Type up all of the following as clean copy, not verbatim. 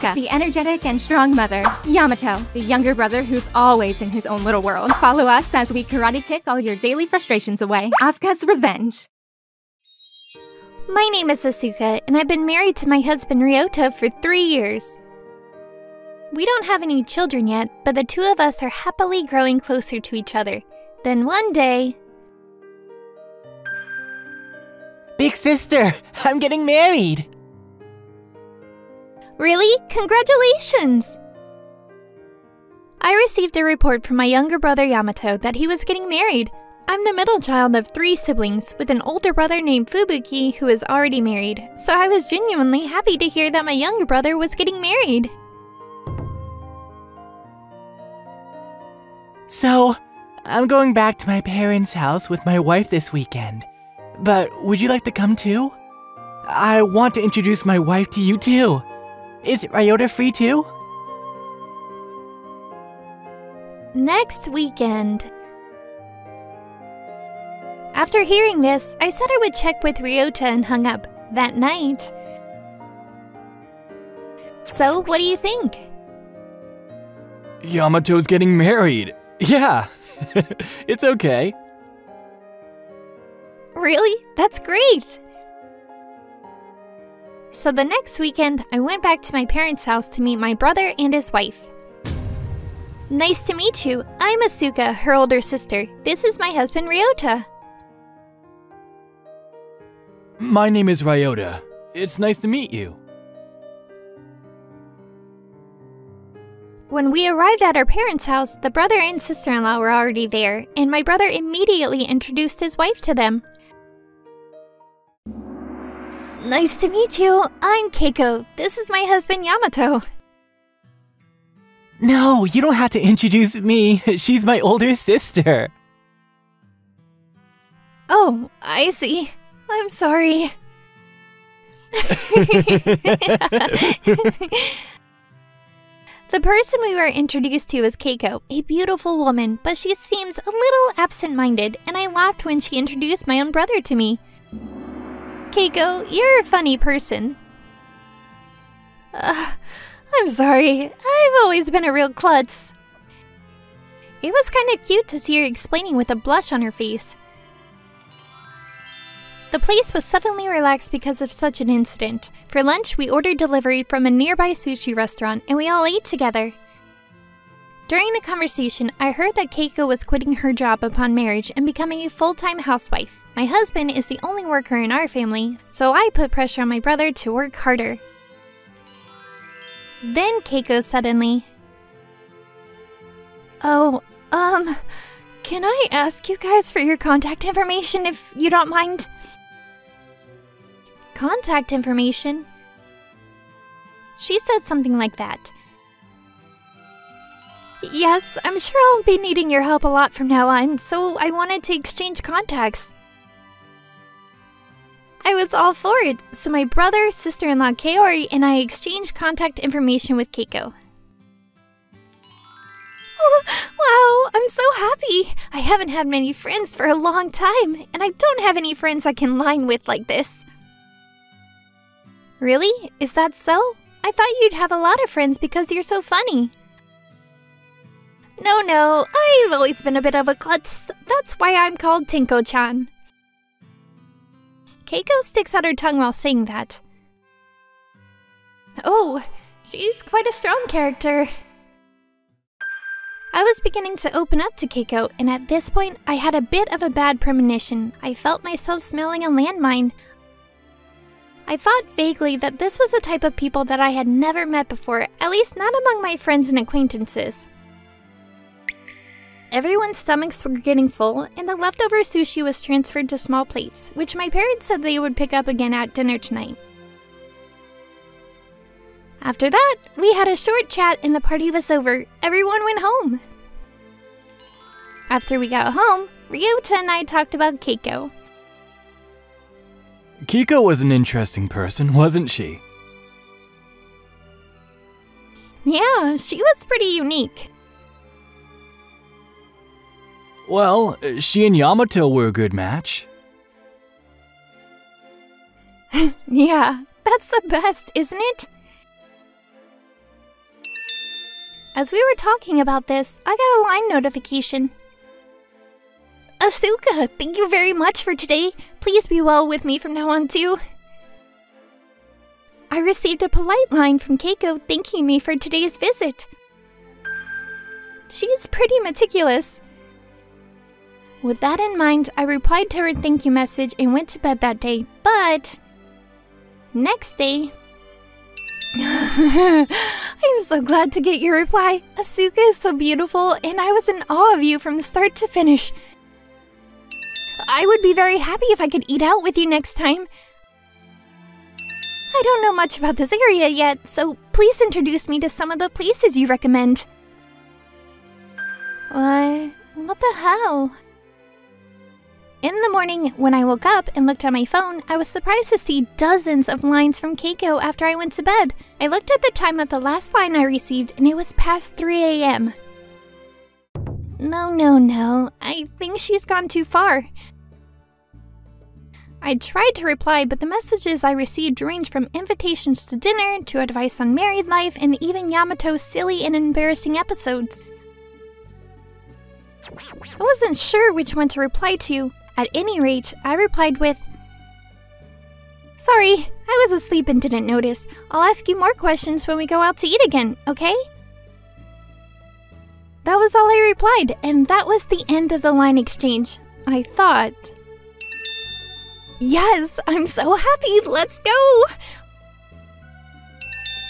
Asuka, the energetic and strong mother. Yamato, the younger brother who's always in his own little world. Follow us as we karate kick all your daily frustrations away. Asuka's Revenge. My name is Asuka, and I've been married to my husband Ryota for 3 years. We don't have any children yet, but the two of us are happily growing closer to each other. Then one day... Big sister, I'm getting married! Really? Congratulations! I received a report from my younger brother Yamato that he was getting married. I'm the middle child of 3 siblings, with an older brother named Fubuki who is already married, so I was genuinely happy to hear that my younger brother was getting married. So, I'm going back to my parents' house with my wife this weekend. But would you like to come too? I want to introduce my wife to you too. Is Ryota free too? Next weekend. After hearing this, I said I would check with Ryota and hung up that night. So, what do you think? Yamato's getting married. Yeah, it's okay. Really? That's great! So the next weekend, I went back to my parents' house to meet my brother and his wife. Nice to meet you. I'm Asuka, her older sister. This is my husband, Ryota. My name is Ryota. It's nice to meet you. When we arrived at our parents' house, the brother and sister-in-law were already there, and my brother immediately introduced his wife to them. Nice to meet you. I'm Keiko. This is my husband, Yamato. No, you don't have to introduce me. She's my older sister. Oh, I see. I'm sorry. The person we were introduced to was Keiko, a beautiful woman, but she seems a little absent-minded, and I laughed when she introduced my own brother to me. Keiko, you're a funny person. I'm sorry. I've always been a real klutz. It was kind of cute to see her explaining with a blush on her face. The place was suddenly relaxed because of such an incident. For lunch, we ordered delivery from a nearby sushi restaurant, and we all ate together. During the conversation, I heard that Keiko was quitting her job upon marriage and becoming a full-time housewife. My husband is the only worker in our family, so I put pressure on my brother to work harder. Then Keiko suddenly... Oh, can I ask you guys for your contact information if you don't mind? Contact information? She said something like that. Yes, I'm sure I'll be needing your help a lot from now on, so I wanted to exchange contacts. I was all for it, so my brother, sister-in-law Kaori, and I exchanged contact information with Keiko. Oh, wow, I'm so happy! I haven't had many friends for a long time, and I don't have any friends I can line with like this. Really? Is that so? I thought you'd have a lot of friends because you're so funny. No, I've always been a bit of a klutz. That's why I'm called Tenko-chan. Keiko sticks out her tongue while saying that. Oh, she's quite a strong character. I was beginning to open up to Keiko, and at this point, I had a bit of a bad premonition. I felt myself smelling a landmine. I thought vaguely that this was a type of people that I had never met before, at least not among my friends and acquaintances. Everyone's stomachs were getting full, and the leftover sushi was transferred to small plates, which my parents said they would pick up again at dinner tonight. After that, we had a short chat and the party was over. Everyone went home. After we got home, Ryota and I talked about Keiko. Keiko was an interesting person, wasn't she? Yeah, she was pretty unique. Well, she and Yamato were a good match. Yeah, that's the best, isn't it? As we were talking about this, I got a line notification. Asuka, thank you very much for today. Please be well with me from now on too. I received a polite line from Keiko thanking me for today's visit. She's pretty meticulous. With that in mind, I replied to her thank you message and went to bed that day, but next day... I'm so glad to get your reply. Asuka is so beautiful, and I was in awe of you from the start to finish. I would be very happy if I could eat out with you next time. I don't know much about this area yet, so please introduce me to some of the places you recommend. What the hell? In the morning, when I woke up and looked at my phone, I was surprised to see dozens of lines from Keiko after I went to bed. I looked at the time of the last line I received, and it was past 3 a.m. No. I think she's gone too far. I tried to reply, but the messages I received ranged from invitations to dinner to advice on married life and even Yamato's silly and embarrassing episodes. I wasn't sure which one to reply to. At any rate, I replied with, "Sorry, I was asleep and didn't notice. I'll ask you more questions when we go out to eat again, okay?" That was all I replied, and that was the end of the line exchange. I thought, yes, I'm so happy, let's go!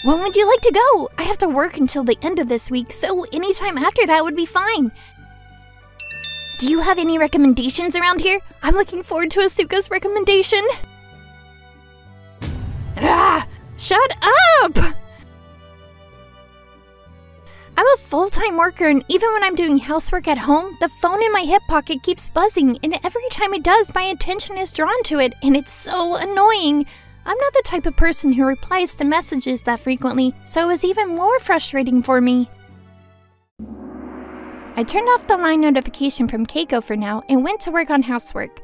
When would you like to go? I have to work until the end of this week, so anytime after that would be fine. Do you have any recommendations around here? I'm looking forward to Asuka's recommendation. Shut up! I'm a full-time worker, and even when I'm doing housework at home, the phone in my hip pocket keeps buzzing, and every time it does, my attention is drawn to it, and it's so annoying. I'm not the type of person who replies to messages that frequently, so it was even more frustrating for me. I turned off the line notification from Keiko for now and went to work on housework.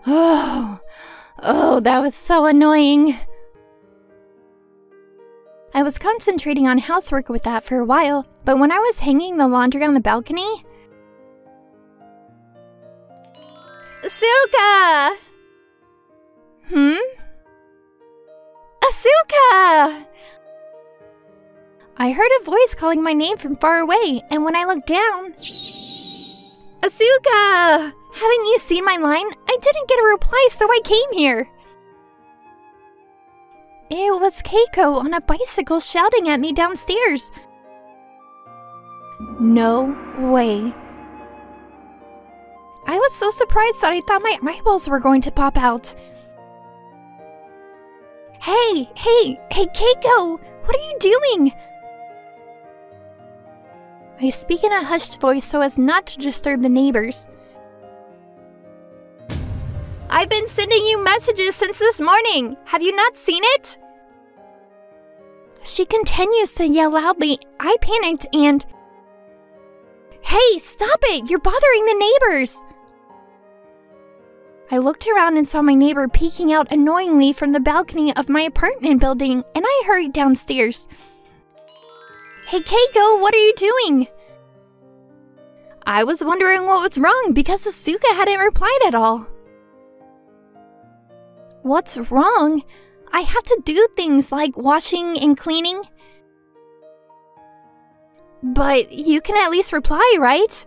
Oh, that was so annoying. I was concentrating on housework with that for a while, but when I was hanging the laundry on the balcony... Asuka! Asuka! I heard a voice calling my name from far away, and when I looked down... Asuka! Haven't you seen my line? I didn't get a reply, so I came here. It was Keiko on a bicycle shouting at me downstairs. No way. I was so surprised that I thought my eyeballs were going to pop out. Hey, Keiko! What are you doing? I speak in a hushed voice so as not to disturb the neighbors. I've been sending you messages since this morning. Have you not seen it? She continues to yell loudly. I panicked and... Hey, stop it! You're bothering the neighbors! I looked around and saw my neighbor peeking out annoyingly from the balcony of my apartment building, and I hurried downstairs. Hey Keiko, what are you doing? I was wondering what was wrong because Asuka hadn't replied at all. What's wrong? I have to do things like washing and cleaning. But you can at least reply, right?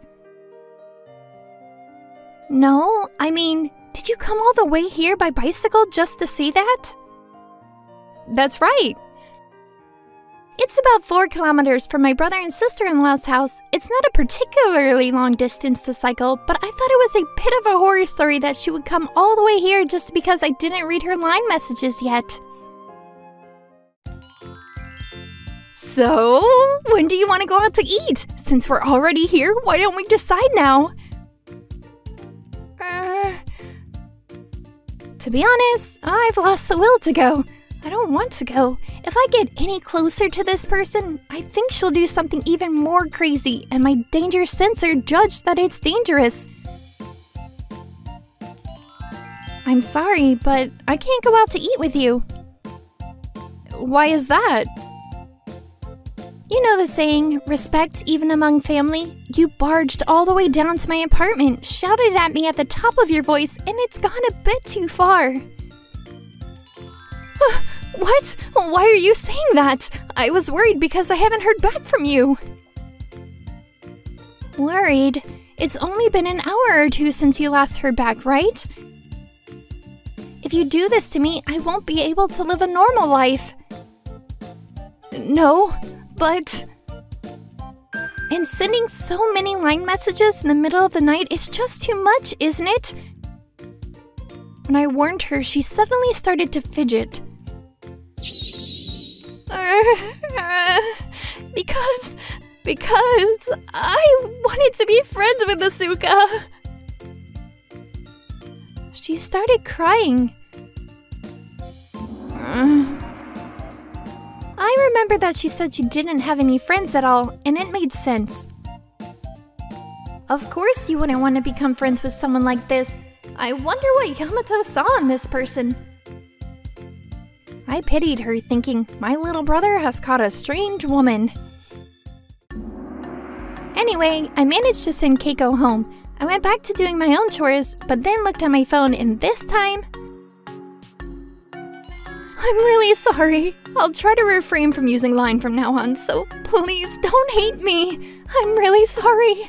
No, I mean, did you come all the way here by bicycle just to say that? That's right. It's about 4 kilometers from my brother and sister-in-law's house. It's not a particularly long distance to cycle, but I thought it was a bit of a horror story that she would come all the way here just because I didn't read her line messages yet. So, when do you want to go out to eat? Since we're already here, why don't we decide now? To be honest, I've lost the will to go. I don't want to go. If I get any closer to this person, I think she'll do something even more crazy, and my danger sensor judged that it's dangerous. I'm sorry, but I can't go out to eat with you. Why is that? You know the saying, respect even among family? You barged all the way down to my apartment, shouted at me at the top of your voice, and it's gone a bit too far. What? Why are you saying that? I was worried because I haven't heard back from you. Worried? It's only been an hour or two since you last heard back, right? If you do this to me, I won't be able to live a normal life. No, but... And sending so many line messages in the middle of the night is just too much, isn't it? When I warned her, she suddenly started to fidget. Because I wanted to be friends with Asuka. She started crying. I remember that she said she didn't have any friends at all, and it made sense. Of course you wouldn't want to become friends with someone like this. I wonder what Yamato saw in this person. I pitied her, thinking, my little brother has caught a strange woman. Anyway, I managed to send Keiko home. I went back to doing my own chores, but then looked at my phone, and this time... I'm really sorry. I'll try to refrain from using line from now on, so please don't hate me. I'm really sorry.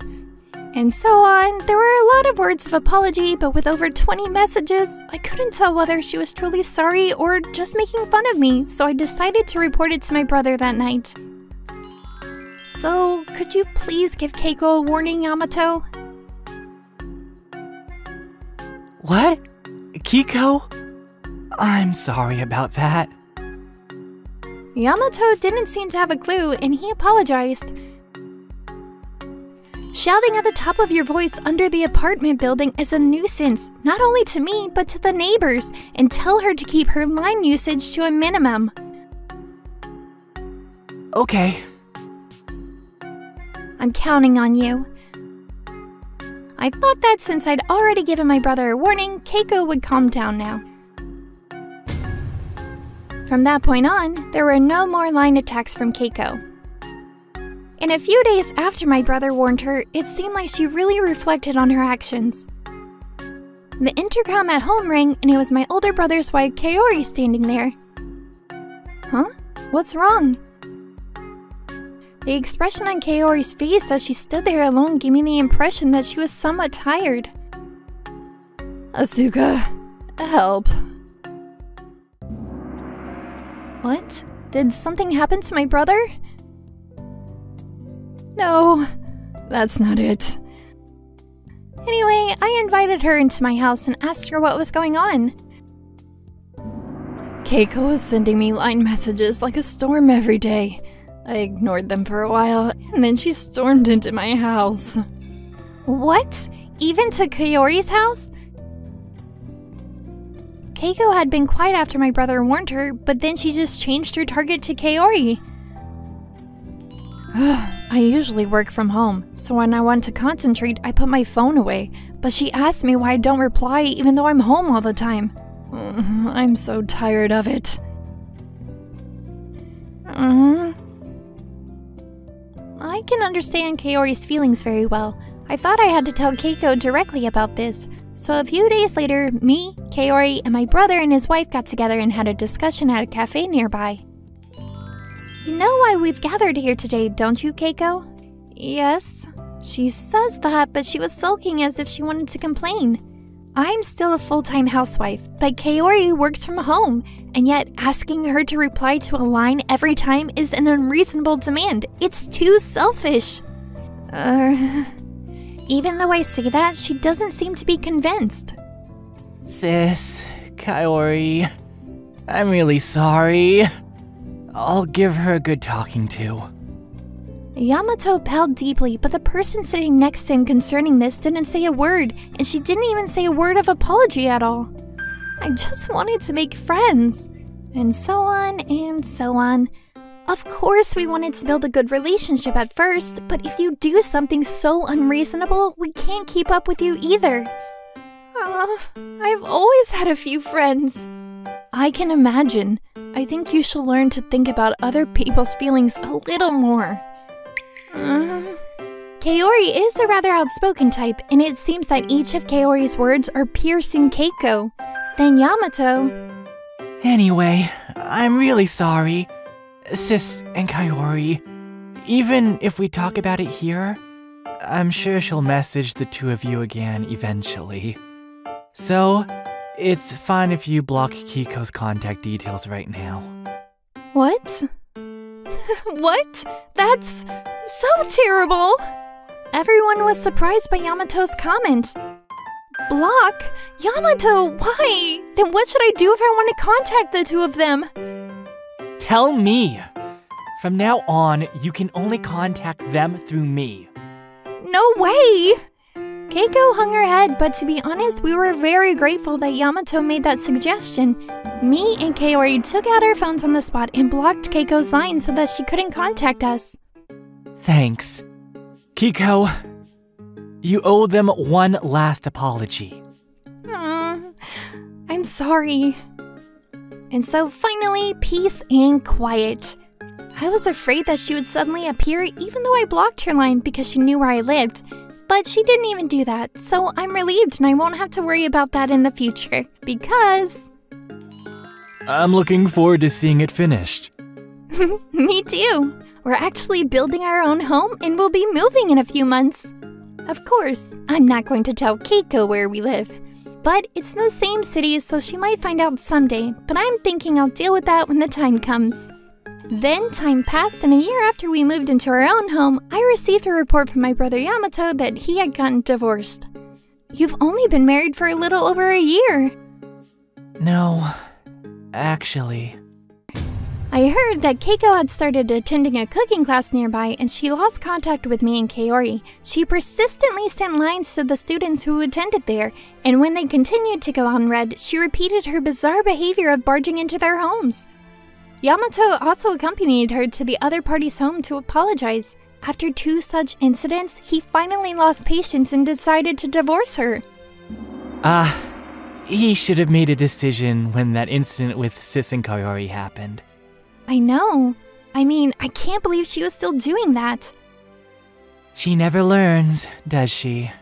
And so on. There were a lot of words of apology, but with over 20 messages, I couldn't tell whether she was truly sorry or just making fun of me, so I decided to report it to my brother that night. So, could you please give Keiko a warning, Yamato? What? Kiko? I'm sorry about that. Yamato didn't seem to have a clue, and he apologized. Shouting at the top of your voice under the apartment building is a nuisance, not only to me, but to the neighbors, and tell her to keep her line usage to a minimum. Okay. I'm counting on you. I thought that since I'd already given my brother a warning, Keiko would calm down now. From that point on, there were no more line attacks from Keiko. And a few days after my brother warned her, it seemed like she really reflected on her actions. The intercom at home rang, and it was my older brother's wife, Kaori, standing there. Huh? What's wrong? The expression on Kaori's face as she stood there alone gave me the impression that she was somewhat tired. Asuka, help. What? Did something happen to my brother? No, that's not it. Anyway, I invited her into my house and asked her what was going on. Keiko was sending me line messages like a storm every day. I ignored them for a while, and then she stormed into my house. What? Even to Kaori's house? Keiko had been quiet after my brother warned her, but then she just changed her target to Kaori. I usually work from home, so when I want to concentrate, I put my phone away. But she asked me why I don't reply even though I'm home all the time. I'm so tired of it. I can understand Kaori's feelings very well. I thought I had to tell Keiko directly about this. So a few days later, me, Kaori, and my brother and his wife got together and had a discussion at a cafe nearby. You know why we've gathered here today, don't you, Keiko? Yes. She says that, but she was sulking as if she wanted to complain. I'm still a full-time housewife, but Kaori works from home, and yet asking her to reply to a line every time is an unreasonable demand. It's too selfish. Even though I say that, she doesn't seem to be convinced. Sis, Kaori, I'm really sorry. I'll give her a good talking to. Yamato bowed deeply, but the person sitting next to him concerning this didn't say a word, and she didn't even say a word of apology at all. I just wanted to make friends. And so on, and so on. Of course we wanted to build a good relationship at first, but if you do something so unreasonable, we can't keep up with you either. I've always had a few friends. I can imagine. I think you should learn to think about other people's feelings a little more. Kaori is a rather outspoken type, and it seems that each of Kaori's words are piercing Keiko. Then Yamato... Anyway, I'm really sorry, Sis and Kaori. Even if we talk about it here, I'm sure she'll message the two of you again eventually. So, it's fine if you block Kiko's contact details right now. What? What? That's so terrible! Everyone was surprised by Yamato's comment. Block? Yamato, why? Then what should I do if I want to contact the two of them? Tell me! From now on, you can only contact them through me. No way! Keiko hung her head, but to be honest, we were very grateful that Yamato made that suggestion. Me and Kaori took out our phones on the spot and blocked Keiko's line so that she couldn't contact us. Thanks. Kiko, you owe them one last apology. I'm sorry. And so finally, peace and quiet. I was afraid that she would suddenly appear even though I blocked her line because she knew where I lived. But she didn't even do that, so I'm relieved and I won't have to worry about that in the future, because... I'm looking forward to seeing it finished. Me too! We're actually building our own home and we'll be moving in a few months. Of course, I'm not going to tell Keiko where we live. But it's in the same city, so she might find out someday, but I'm thinking I'll deal with that when the time comes. Then time passed, and a year after we moved into our own home, I received a report from my brother Yamato that he had gotten divorced. You've only been married for a little over a year. No, actually. I heard that Keiko had started attending a cooking class nearby and she lost contact with me and Kaori. She persistently sent lines to the students who attended there, and when they continued to go unread, she repeated her bizarre behavior of barging into their homes. Yamato also accompanied her to the other party's home to apologize. After 2 such incidents, he finally lost patience and decided to divorce her. He should have made a decision when that incident with Sis and Kaori happened. I know. I mean, I can't believe she was still doing that. She never learns, does she?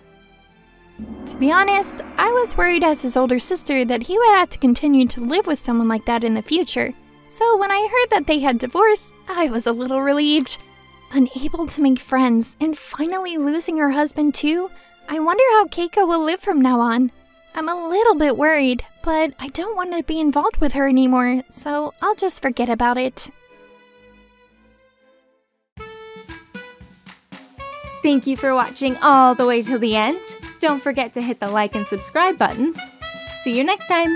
To be honest, I was worried as his older sister that he would have to continue to live with someone like that in the future. So when I heard that they had divorced, I was a little relieved. Unable to make friends, and finally losing her husband too, I wonder how Keiko will live from now on. I'm a little bit worried, but I don't want to be involved with her anymore, so I'll just forget about it. Thank you for watching all the way till the end. Don't forget to hit the like and subscribe buttons. See you next time!